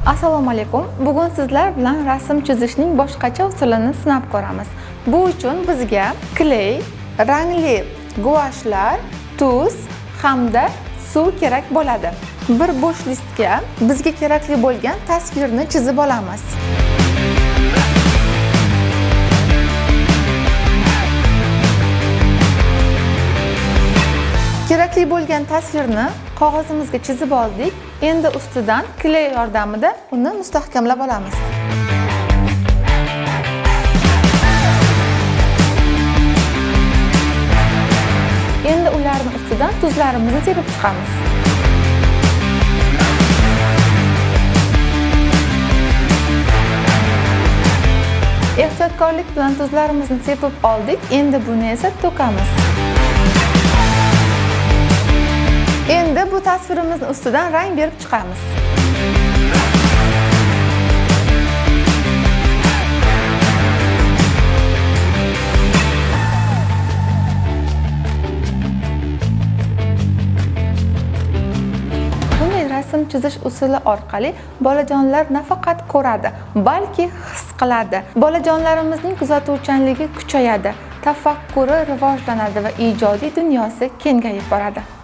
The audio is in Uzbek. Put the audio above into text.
Assalomu alaykum. Bugun sizlar bilan rasm chizishning boshqacha usulini sinab ko'ramiz. Bu uchun bizga kley, rangli guashlar, tuz hamda suv kerak bo'ladi. Bir bo'sh listga bizga kerakli bo'lgan tasvirni chizib olamiz. Kerakli bo'lgan tasvirni qog'ozimizga chizib oldik. Endi ustidan kley yordamida uni mustahkamlab olamiz. Endi ularning ustidan tuzlarimizni sepib chiqamiz. Ehtiyotkorlik bilan tuzlarimizni sepib oldik. Endi buni esa to'kamiz. Endi bu tasvirimiz ustidan rang berib chiqamiz. Bunday rasm chizish usuli orqali bolajonlar nafaqat ko'radi, balki his qiladi. Bolajonlarimizning kuzatuvchanligi kuchayadi, tafakkuri rivojlanadi va ijodiy dunyosi kengayib boradi.